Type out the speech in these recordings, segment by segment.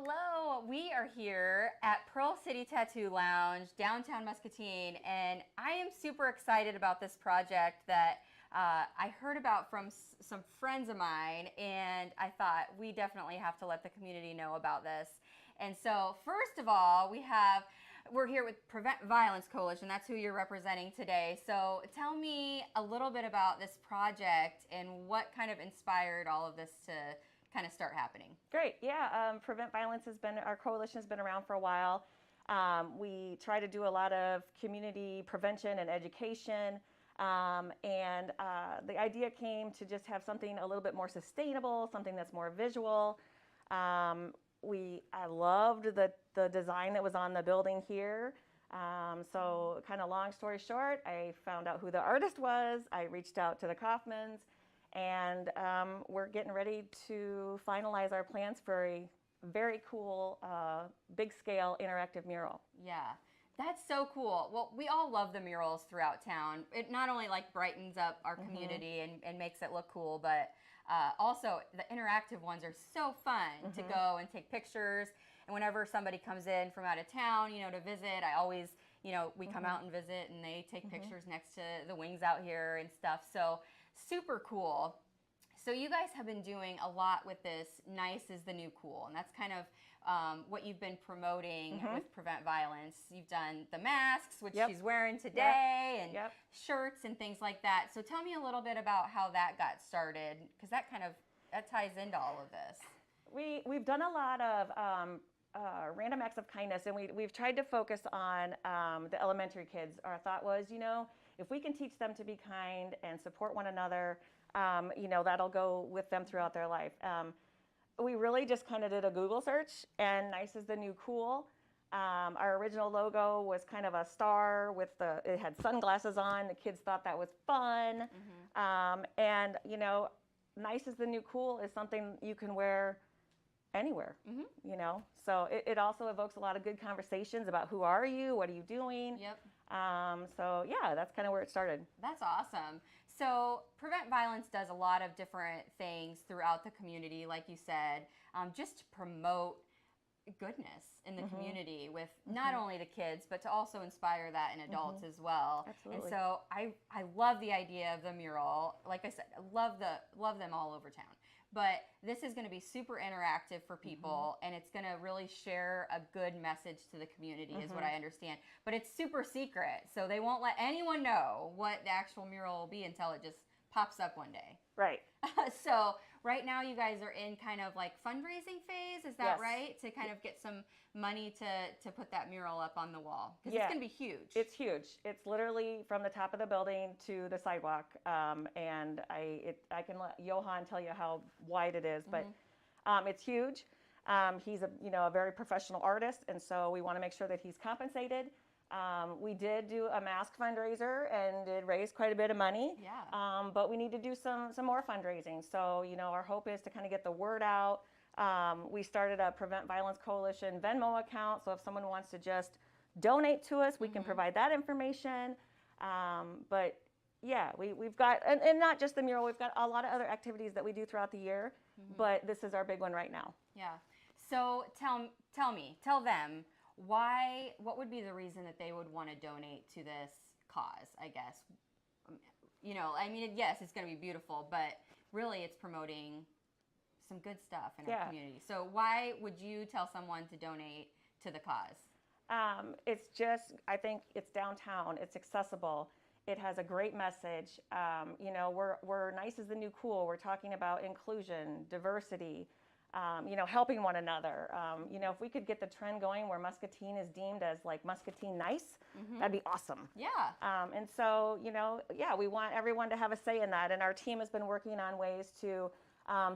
Hello, we are here at Pearl City Tattoo Lounge, downtown Muscatine, and I am super excited about this project that I heard about from some friends of mine, and I thought we definitely have to let the community know about this. And so, first of all, we're here with Prevent Violence Coalition. That's who you're representing today. So tell me a little bit about this project and what kind of inspired all of this to kind of start happening. Great, yeah. Prevent Violence our coalition has been around for a while. We try to do a lot of community prevention and education. The idea came to just have something a little bit more sustainable, something that's more visual. I loved the design that was on the building here. So kind of long story short, I found out who the artist was. I reached out to the Kaufmans, and we're getting ready to finalize our plans for a very cool, big scale interactive mural. Yeah. That's so cool. Well, we all love the murals throughout town. It not only like brightens up our community and makes it look cool, but also the interactive ones are so fun to go and take pictures. And whenever somebody comes in from out of town, to visit, I always, we come out and visit and they take pictures next to the wings out here and stuff. So super cool. So you guys have been doing a lot with this Nice is the New Cool, and that's kind of what you've been promoting with Prevent Violence. You've done the masks, which she's wearing today, and shirts and things like that. So tell me a little bit about how that got started, because that ties into all of this. We've done a lot of random acts of kindness, and we've tried to focus on the elementary kids. Our thought was, if we can teach them to be kind and support one another, that'll go with them throughout their life. We really just kind of did a Google search, and Nice is the New Cool. Our original logo was kind of a star it had sunglasses on. The kids thought that was fun. Nice is the New Cool is something you can wear anywhere, So it also evokes a lot of good conversations about who are you, what are you doing. That's kind of where it started. That's awesome. So Prevent Violence does a lot of different things throughout the community, like you said, just to promote goodness in the community with not only the kids, but to also inspire that in adults as well. Absolutely. And so I love the idea of the mural. Like I said, I love them all over town. But this is going to be super interactive for people, and it's going to really share a good message to the community, is what I understand. But it's super secret, so they won't let anyone know what the actual mural will be until it just pops up one day. Right. So right now you guys are in kind of like fundraising phase, is that right? To kind of get some money to put that mural up on the wall, because it's going to be huge. It's huge. It's literally from the top of the building to the sidewalk, and I can let Johan tell you how wide it is, but it's huge. He's a very professional artist, and so we want to make sure that he's compensated. We did do a mask fundraiser and did raise quite a bit of money. Yeah. But we need to do some more fundraising. So, our hope is to kind of get the word out. We started a Prevent Violence Coalition Venmo account. So if someone wants to just donate to us, we can provide that information. But yeah, we've got, and not just the mural, we've got a lot of other activities that we do throughout the year, but this is our big one right now. Yeah. So tell them, what would be the reason that they would want to donate to this cause, I guess? Yes, it's going to be beautiful, but really it's promoting some good stuff in our community. So why would you tell someone to donate to the cause? It's just, I think it's downtown, it's accessible. It has a great message. We're Nice is the New Cool. We're talking about inclusion, diversity, helping one another. If we could get the trend going where Muscatine is deemed as like Muscatine nice, that'd be awesome. Yeah. And so, we want everyone to have a say in that. And our team has been working on ways to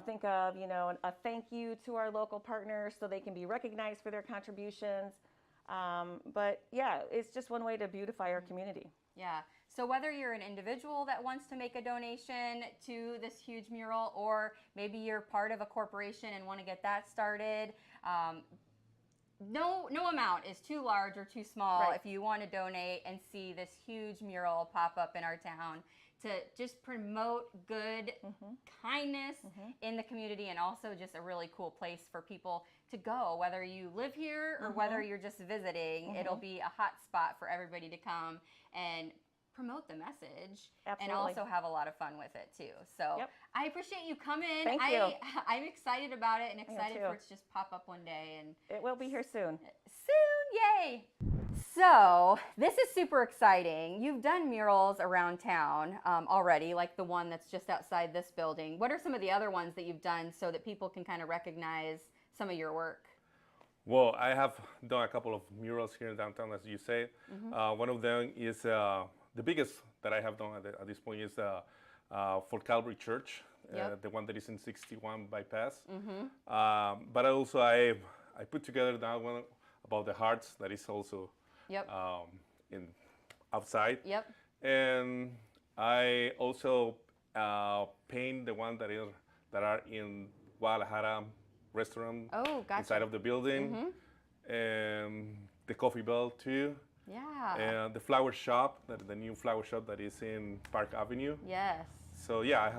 think of, a thank you to our local partners so they can be recognized for their contributions. But yeah, it's just one way to beautify our community. Yeah. So whether you're an individual that wants to make a donation to this huge mural, or maybe you're part of a corporation and want to get that started, no amount is too large or too small Right. if you want to donate and see this huge mural pop up in our town to just promote good kindness in the community, and also just a really cool place for people to go, whether you live here or whether you're just visiting. It'll be a hot spot for everybody to come and promote the message and Absolutely. also have a lot of fun with it too. So Yep. I appreciate you coming. Thank you. I'm excited about it and excited too. for it to just pop up one day and It will be here soon. yay! So this is super exciting. You've done murals around town already, like the one that's just outside this building. What are some of the other ones that you've done so that people can kind of recognize some of your work? Well, I have done a couple of murals here in downtown, as you say. One of them is the biggest that I have done at this point is for Calvary Church, Yep. the one that is in 61 bypass. But I put together that one about the hearts that is also Yep. in outside. Yep. And I also paint the one that are in Guadalajara restaurant Oh, gotcha. inside of the building, and the coffee bell too, Yeah. and the flower shop, the new flower shop that is in Park Avenue. Yes. So yeah, I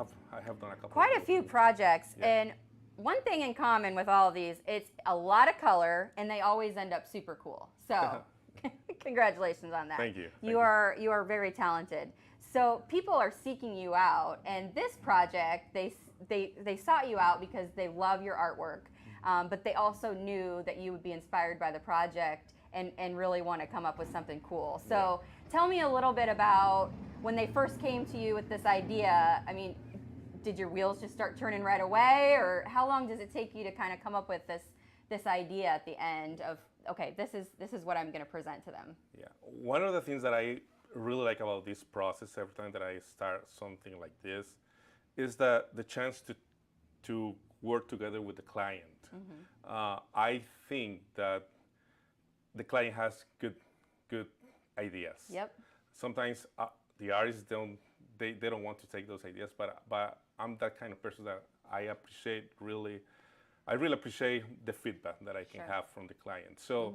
have done a couple. Quite a of few those. projects, Yeah. and one thing in common with all of these, it's a lot of color, and they always end up super cool. So, congratulations on that. Thank you. You are very talented. So people are seeking you out, and this project, they sought you out because they love your artwork, but they also knew that you would be inspired by the project and really want to come up with something cool. So tell me a little bit about when they first came to you with this idea. I mean, did your wheels just start turning right away, or how long does it take you to kind of come up with this idea at the end of, okay, this is what I'm going to present to them? Yeah, one of the things that I really like about this process every time that I start something like this is that the chance to work together with the client. I think that the client has good ideas. Yep. Sometimes the artists don't want to take those ideas, but I'm that kind of person that I really appreciate the feedback that I can Sure. have from the client. So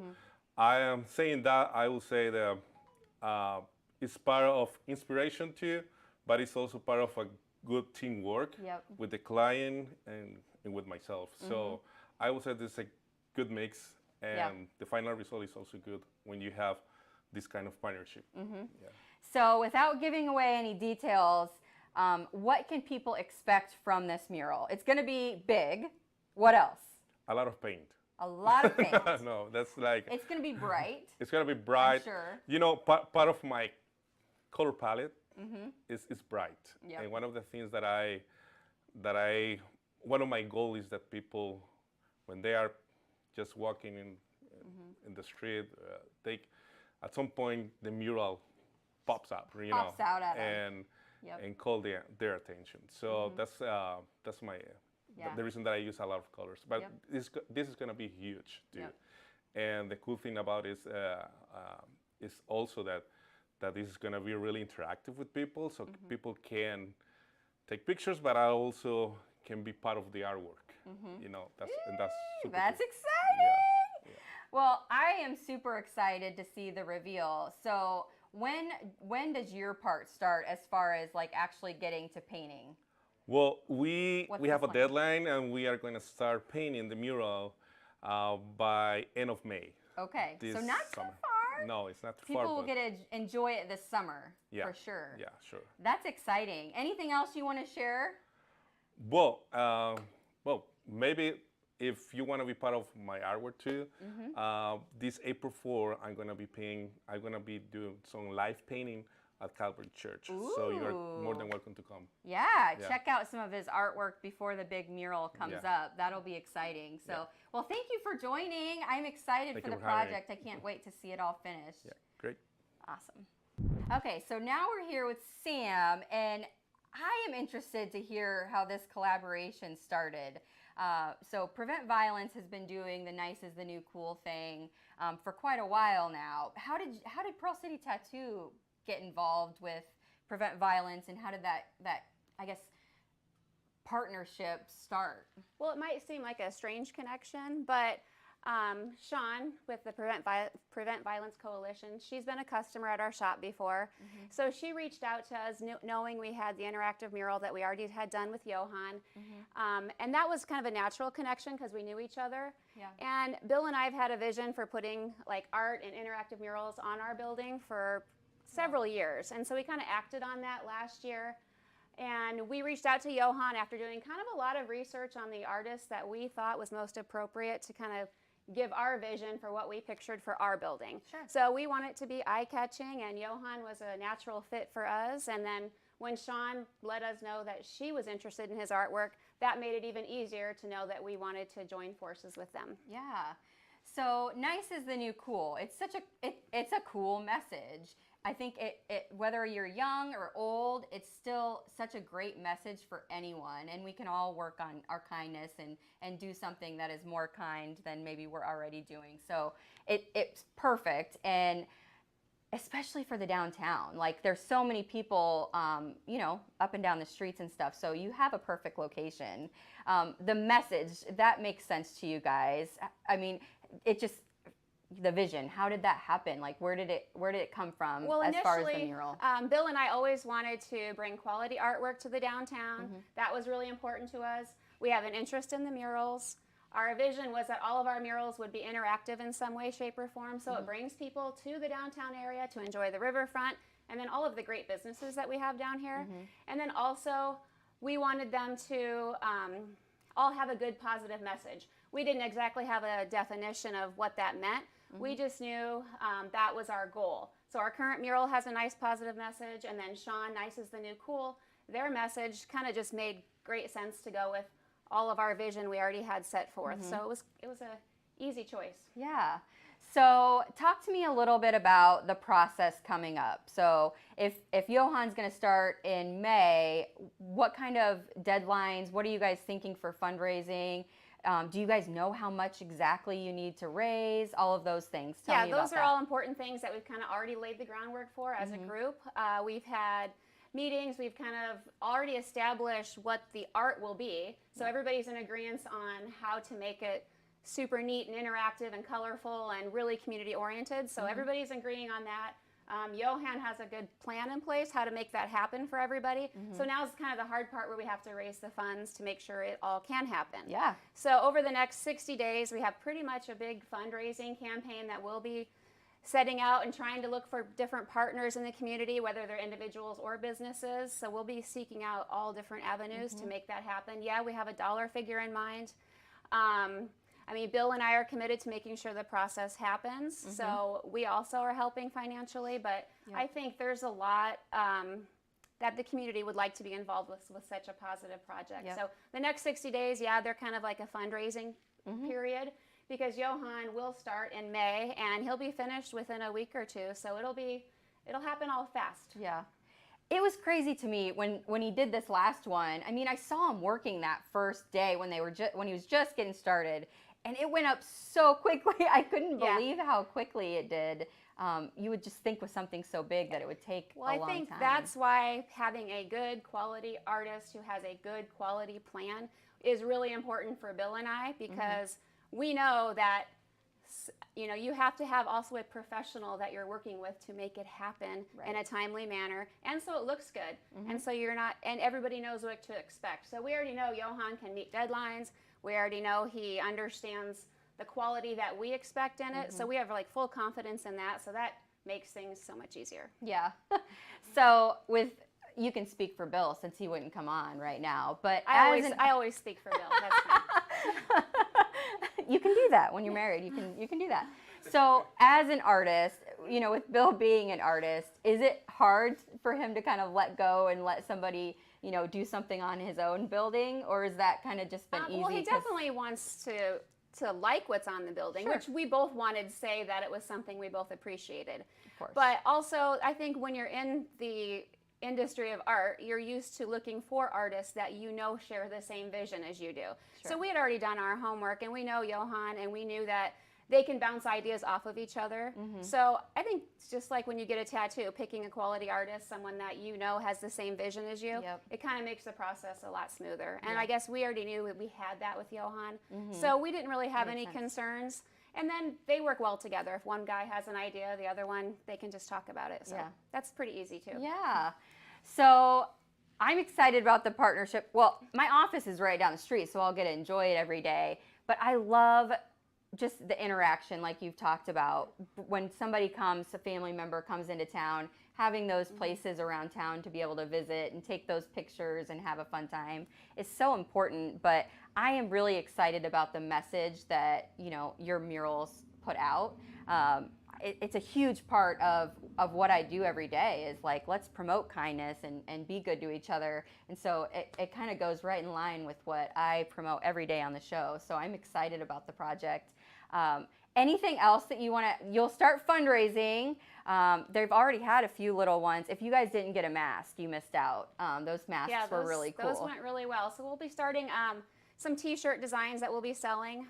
I am saying that I will say that it's part of inspiration too, but it's also part of a good teamwork Yep. with the client and with myself. So I would say this is a good mix, and the final result is also good when you have this kind of partnership. Yeah. So without giving away any details, what can people expect from this mural? It's going to be big. What else? A lot of paint. A lot of paint. No, that's like It's going to be bright. it's gonna be bright. sure. You know, part of my color palette is bright. Yep. And one of the things that one of my goals is that people, when they are just walking in the street, at some point the mural pops up, you Pops know, out at 'em. Yep. and call their attention. So that's my Yeah. the reason that I use a lot of colors. But Yep. this is gonna be huge too. Yep. And the cool thing about it is also that this is gonna be really interactive with people, so people can take pictures, but I also can be part of the artwork. You know, that's super That's cool. exciting. Yeah. Well, I am super excited to see the reveal. So when does your part start as far as like actually getting to painting? Well, we What's have the a plan? deadline, and we are going to start painting the mural by end of May. Okay, This so not summer. too far. No, it's not too People far. will but get to enjoy it this summer yeah, for sure. Yeah, sure. That's exciting. Anything else you want to share? Well, maybe if you want to be part of my artwork too, this April 4, I'm gonna be doing some live painting at Calvary Church. So you're more than welcome to come. Yeah, Yeah. check out some of his artwork before the big mural comes Yeah. up. That'll be exciting. So, Yeah. well, thank you for joining. I'm excited Thank for you the for having me. project. I can't wait to see it all finished. Yeah, great. Awesome. Okay, so now we're here with Sam, and I am interested to hear how this collaboration started. So Prevent Violence has been doing the Nice is the New Cool thing for quite a while now. How did Pearl City Tattoo get involved with Prevent Violence, and how did that I guess partnership start? Well, it might seem like a strange connection, but Sean with the Prevent Violence Coalition, she's been a customer at our shop before. So she reached out to us knowing we had the interactive mural that we already had done with Johan. And that was kind of a natural connection because we knew each other. Yeah. And Bill and I have had a vision for putting like art and interactive murals on our building for several years. And so we kind of acted on that last year. And we reached out to Johan after doing kind of a lot of research on the artists that we thought was most appropriate to kind of give our vision for what we pictured for our building. Sure. So we want it to be eye-catching, and Johan was a natural fit for us. And then when Sean let us know that she was interested in his artwork, that made it even easier to know that we wanted to join forces with them. Yeah. So nice is the new cool. It's such it's a cool message. I think it whether you're young or old, it's still such a great message for anyone, and we can all work on our kindness and do something that is more kind than maybe we're already doing. So it's perfect, and especially for the downtown. Like there's so many people, you know, up and down the streets and stuff. So you have a perfect location. The message that makes sense to you guys. I mean, it just. The vision, how did that happen? Like where did it come from as far as the mural? Bill and I always wanted to bring quality artwork to the downtown. That was really important to us. We have an interest in the murals. Our vision was that all of our murals would be interactive in some way, shape, or form, so it brings people to the downtown area to enjoy the riverfront and then all of the great businesses that we have down here. And then also, we wanted them to all have a good positive message. We didn't exactly have a definition of what that meant. We just knew that was our goal. So our current mural has a nice positive message, and then Sean, nice is the new cool, their message kind of just made great sense to go with all of our vision we already had set forth. So it was a easy choice. Yeah. So talk to me a little bit about the process coming up. So if Johan's going to start in May, what kind of deadlines, what are you guys thinking for fundraising? Do you guys know how much exactly you need to raise? All of those things. Tell me about those are that. all important things that we've kind of already laid the groundwork for as a group. We've had meetings, we've kind of already established what the art will be. So everybody's in agreement on how to make it super neat and interactive and colorful and really community oriented. So everybody's agreeing on that. Johan has a good plan in place how to make that happen for everybody. So now's kind of the hard part where we have to raise the funds to make sure it all can happen. Yeah. So over the next 60 days, we have pretty much a big fundraising campaign that we'll be setting out and trying to look for different partners in the community, whether they're individuals or businesses. So we'll be seeking out all different avenues to make that happen. Yeah, we have a dollar figure in mind. I mean, Bill and I are committed to making sure the process happens, so we also are helping financially, but I think there's a lot that the community would like to be involved with such a positive project. So the next 60 days, they're kind of like a fundraising period, because Johan will start in May, and he'll be finished within a week or two, so it'll happen all fast. Yeah. It was crazy to me when he did this last one. I mean, I saw him working that first day when he was just getting started, and it went up so quickly. I couldn't believe how quickly it did. You would just think with something so big that it would take a long time. Well, I think that's why having a good quality artist who has a good quality plan is really important for Bill and I, because we know that you have to have also a professional that you're working with to make it happen in a timely manner, and so it looks good, and so and everybody knows what to expect. So we already know Johan can meet deadlines. We already know he understands the quality that we expect in it, so we have like full confidence in that. So that makes things so much easier. Yeah. So you can speak for Bill since he wouldn't come on right now, but I always speak for Bill. That's fine. You can do that when you're married. You can do that. So as an artist, with Bill being an artist, is it hard for him to kind of let go and let somebody, do something on his own building, or is that kind of just been easy? Well, he definitely wants to like what's on the building, which we both wanted to say that it was something we both appreciated. Of course. But also, I think when you're in the industry of art, you're used to looking for artists that share the same vision as you do. Sure. So we had already done our homework, and we know Johan, and we knew that they can bounce ideas off of each other. So I think it's just like when you get a tattoo, picking a quality artist, someone that you know has the same vision as you, it kind of makes the process a lot smoother. And I guess we already knew that we had that with Johan, so we didn't really have any concerns. And then they work well together. If one guy has an idea, the other one, they can just talk about it. So that's pretty easy too. Yeah. So I'm excited about the partnership. Well, my office is right down the street, so I'll get to enjoy it every day. But I love just the interaction like you've talked about. When somebody comes, a family member comes into town, having those places around town to be able to visit and take those pictures and have a fun time is so important. But I am really excited about the message that, you know, your murals put out. It's a huge part of what I do every day is like, let's promote kindness and be good to each other. And so it kind of goes right in line with what I promote every day on the show. So I'm excited about the project. Anything else that you want to, you'll start fundraising. They've already had a few little ones. If you guys didn't get a mask, you missed out. Those masks were really cool. Those went really well. So we'll be starting some t-shirt designs that we'll be selling.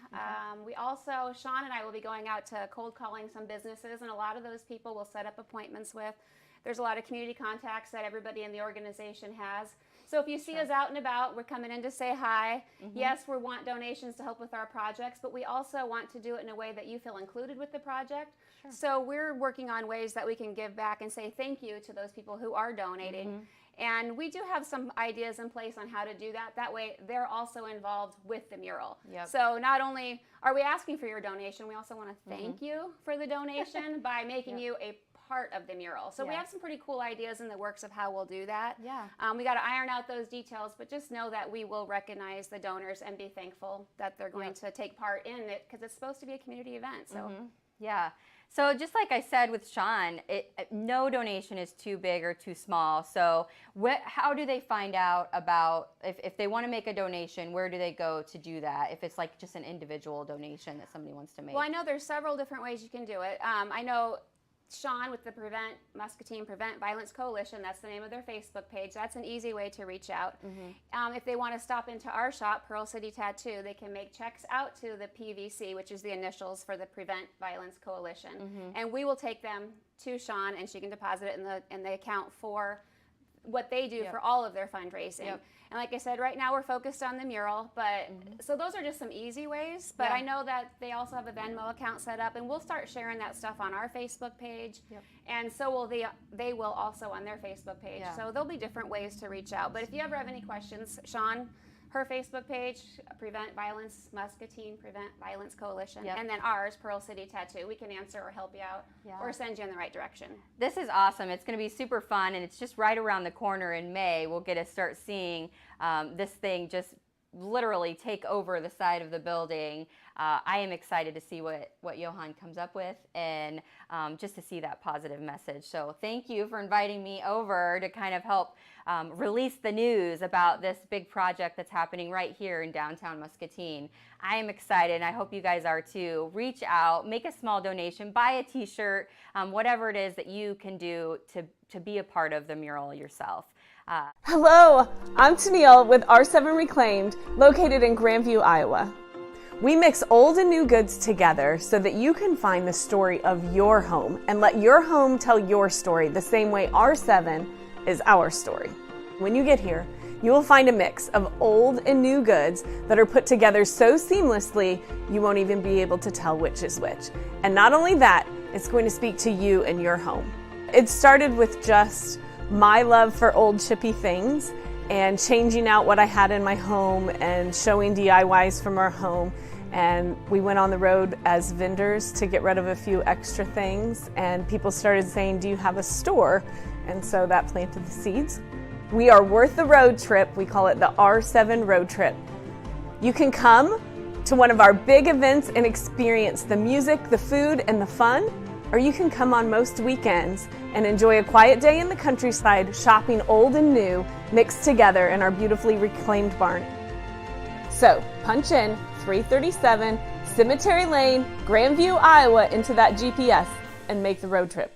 We also, Sean and I will be going out to cold calling some businesses, and a lot of those people we'll set up appointments with. There's a lot of community contacts that everybody in the organization has. So if you see us out and about, we're coming in to say hi. Yes, we want donations to help with our projects, but we also want to do it in a way that you feel included with the project. So we're working on ways that we can give back and say thank you to those people who are donating. And we do have some ideas in place on how to do that. That way, they're also involved with the mural. So not only are we asking for your donation, we also want to thank you for the donation by making you a part of the mural. So we have some pretty cool ideas in the works of how we'll do that. We got to iron out those details, but just know that we will recognize the donors and be thankful that they're going to take part in it, because it's supposed to be a community event. So yeah. So just like I said with Sean, no donation is too big or too small. So how do they find out about, if they want to make a donation, where do they go to do that? If it's like just an individual donation that somebody wants to make? Well, I know there's several different ways you can do it. I know Sean with the Muscatine Prevent Violence Coalition, that's the name of their Facebook page. That's an easy way to reach out. If they want to stop into our shop, Pearl City Tattoo, they can make checks out to the PVC, which is the initials for the Prevent Violence Coalition. And we will take them to Sean, and she can deposit it in the account for what they do for all of their fundraising. And like I said, right now we're focused on the mural, but so those are just some easy ways. But I know that they also have a Venmo account set up, and we'll start sharing that stuff on our Facebook page. And so will they will also on their Facebook page. So there'll be different ways to reach out. But if you ever have any questions, Sean, her Facebook page, Prevent Violence, Muscatine Prevent Violence Coalition, and then ours, Pearl City Tattoo. We can answer or help you out or send you in the right direction. This is awesome. It's going to be super fun, and it's just right around the corner in May. We'll get to start seeing this thing just literally take over the side of the building. I am excited to see what Johan comes up with, and just to see that positive message. So thank you for inviting me over to kind of help release the news about this big project that's happening right here in downtown Muscatine. I am excited, and I hope you guys are too. Reach out, make a small donation, buy a t-shirt, whatever it is that you can do to be a part of the mural yourself. Hello, I'm Tennille with R7 Reclaimed, located in Grandview, Iowa. We mix old and new goods together so that you can find the story of your home and let your home tell your story the same way R7 is our story. When you get here, you will find a mix of old and new goods that are put together so seamlessly you won't even be able to tell which is which. And not only that, it's going to speak to you and your home. It started with just my love for old chippy things and changing out what I had in my home and showing DIYs from our home. And we went on the road as vendors to get rid of a few extra things, and people started saying, do you have a store? And so that planted the seeds. We are worth the road trip. We call it the R7 Road Trip. You can come to one of our big events and experience the music, the food, and the fun, or you can come on most weekends and enjoy a quiet day in the countryside shopping old and new mixed together in our beautifully reclaimed barn. So punch in 337 Cemetery Lane, Grandview, Iowa into that GPS and make the road trip.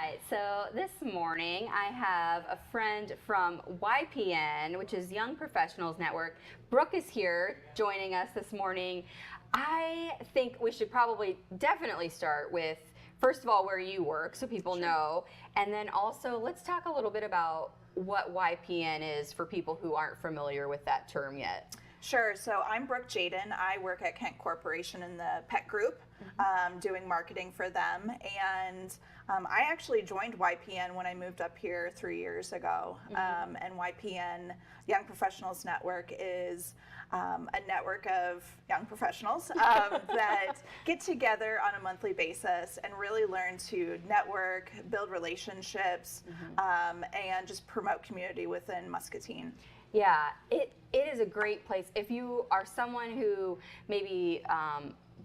Right, so this morning I have a friend from YPN, which is Young Professionals Network. Brooke is here joining us this morning. I think we should probably definitely start with, first of all, where you work so people know, and then also let's talk a little bit about what YPN is for people who aren't familiar with that term yet. Sure. So I'm Brooke Jaden. I work at Kent Corporation in the pet group, doing marketing for them. And I actually joined YPN when I moved up here 3 years ago. And YPN, Young Professionals Network, is a network of young professionals that get together on a monthly basis and really learn to network, build relationships, and just promote community within Muscatine. Yeah, it is a great place. If you are someone who maybe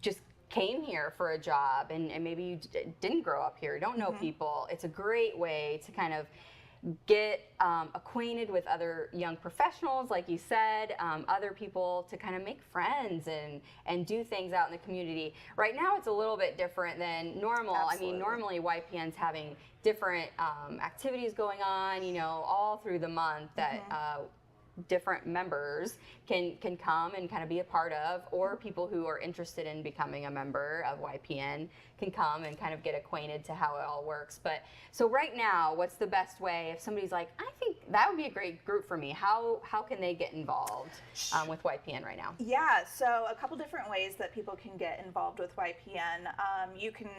just came here for a job and maybe you didn't grow up here, don't know people, it's a great way to kind of get acquainted with other young professionals, like you said, other people, to kind of make friends and do things out in the community. Right now it's a little bit different than normal. Absolutely. I mean, normally YPN's having different activities going on, you know, all through the month that different members can come and kind of be a part of, or people who are interested in becoming a member of YPN can come and kind of get acquainted to how it all works. But so right now, what's the best way if somebody's like, I think that would be a great group for me? How can they get involved with YPN right now? Yeah, so a couple different ways that people can get involved with YPN. You can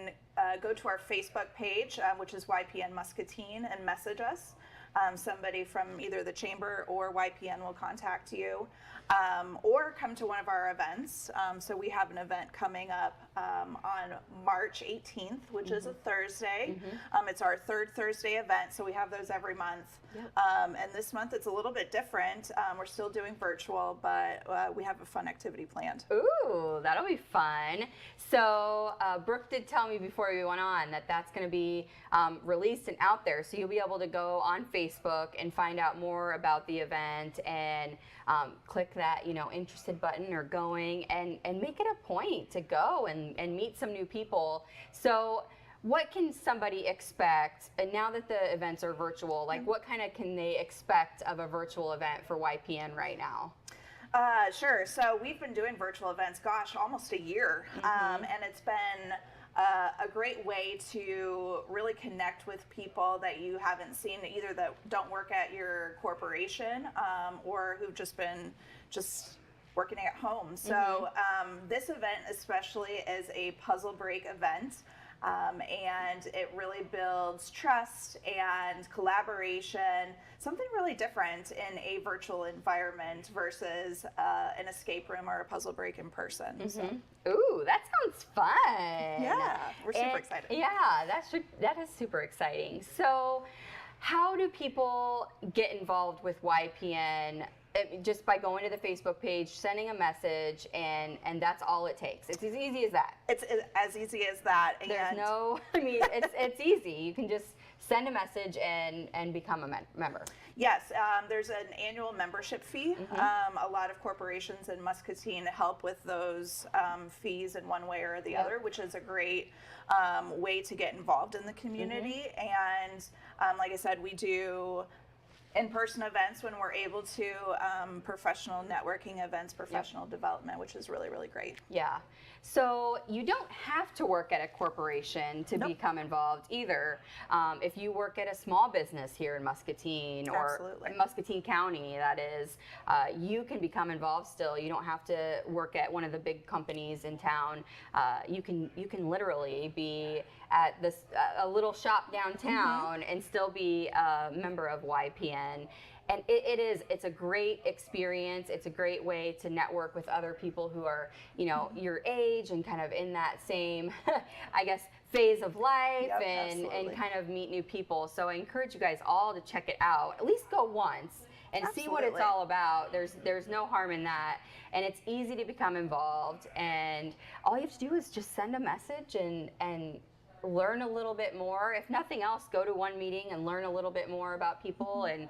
go to our Facebook page, which is YPN Muscatine, and message us. Somebody from either the chamber or YPN will contact you, or come to one of our events. So we have an event coming up on March 18th, which is a Thursday. It's our third Thursday event, so we have those every month. And this month it's a little bit different. We're still doing virtual, but we have a fun activity planned. Ooh, that'll be fun. So Brooke did tell me before we went on that that's going to be released and out there, so you'll be able to go on Facebook and find out more about the event and click that, you know, interested button or going and make it a point to go and meet some new people. So what can somebody expect, and now that the events are virtual, like what kind of can they expect of a virtual event for YPN right now? Sure. So we've been doing virtual events, gosh, almost a year. And it's been a great way to really connect with people that you haven't seen, either that don't work at your corporation or who've just been working at home. So this event especially is a puzzle break event. And it really builds trust and collaboration, something really different in a virtual environment versus an escape room or a puzzle break in person. So. Ooh, that sounds fun. Yeah, we're super excited. Yeah, that is super exciting. So how do people get involved with YPN? Just by going to the Facebook page, sending a message, and that's all it takes. It's as easy as that. It's as easy as that. There's no, I mean, it's easy. You can just send a message and become a member. Yes, there's an annual membership fee. A lot of corporations in Muscatine help with those fees in one way or the other, which is a great way to get involved in the community. And like I said, we do in-person events when we're able to, professional networking events, professional development, which is really, really great. Yeah. So you don't have to work at a corporation to become involved either. If you work at a small business here in Muscatine or in Muscatine County, that is, you can become involved still. You don't have to work at one of the big companies in town. You can literally be at a little shop downtown and still be a member of YPN. And it's a great experience. It's a great way to network with other people who are, you know, your age and kind of in that same, I guess, phase of life, and kind of meet new people. So I encourage you guys all to check it out. At least go once and see what it's all about. There's no harm in that. And it's easy to become involved. And all you have to do is just send a message and learn a little bit more. If nothing else, go to one meeting and learn a little bit more about people and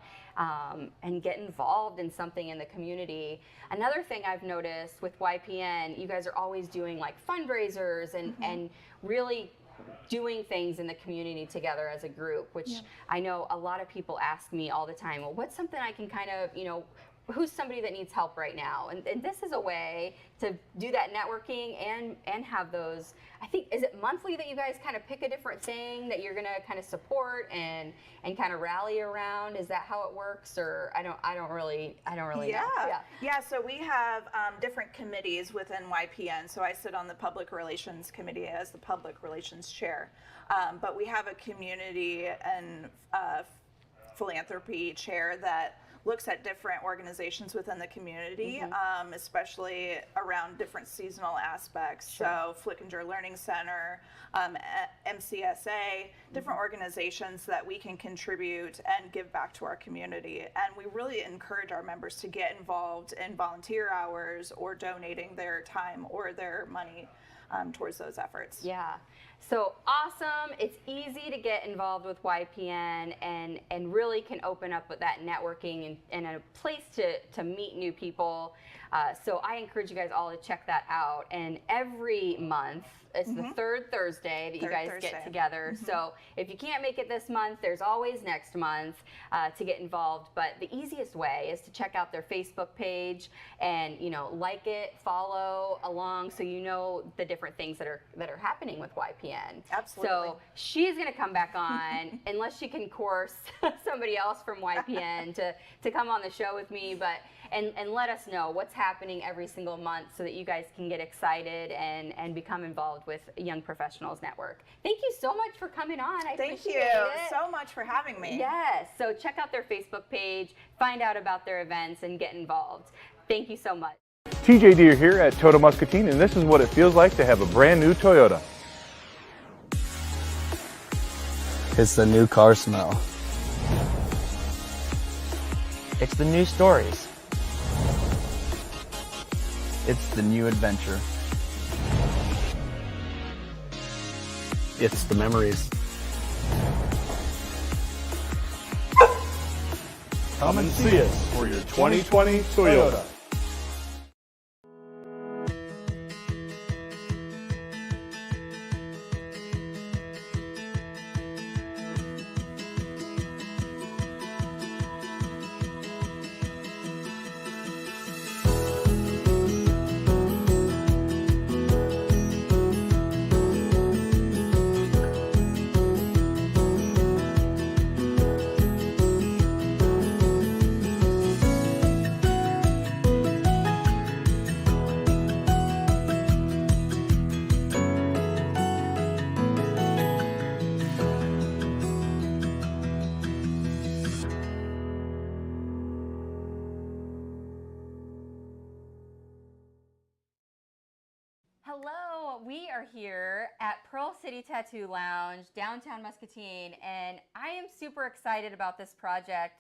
get involved in something in the community. Another thing I've noticed with YPN, you guys are always doing like fundraisers and really doing things in the community together as a group, which I know a lot of people ask me all the time, well, what's something I can kind of, who's somebody that needs help right now? And this is a way to do that networking and have those, I think, is it monthly that you guys kind of pick a different thing that you're gonna kind of support and kind of rally around? Is that how it works? Or I don't really know. Yeah, so we have different committees within YPN. So I sit on the Public Relations Committee as the Public Relations Chair. But we have a community and philanthropy chair that looks at different organizations within the community, especially around different seasonal aspects. So Flickinger Learning Center, MCSA, different organizations that we can contribute and give back to our community. And we really encourage our members to get involved in volunteer hours or donating their time or their money towards those efforts. Yeah. So awesome. It's easy to get involved with YPN and really can open up with that networking and a place to meet new people. So I encourage you guys all to check that out. And every month, it's the third Thursday that you guys get together. So if you can't make it this month, there's always next month to get involved. But the easiest way is to check out their Facebook page and like it, follow along, so you know the different things that are happening with YPN. Absolutely. So she's going to come back on unless she can course somebody else from YPN to come on the show with me, and let us know what's happening every single month so that you guys can get excited and become involved with Young Professionals Network. Thank you so much for coming on. I Thank you appreciate it. so much for having me. Yes. So check out their Facebook page, find out about their events, and get involved. Thank you so much. TJ Deere here at Toyota Muscatine, and this is what it feels like to have a brand new Toyota. It's the new car smell. It's the new stories. It's the new adventure. It's the memories. Come and see us for your 2020 Toyota. Hello, we are here at Pearl City Tattoo Lounge, downtown Muscatine, and I am super excited about this project.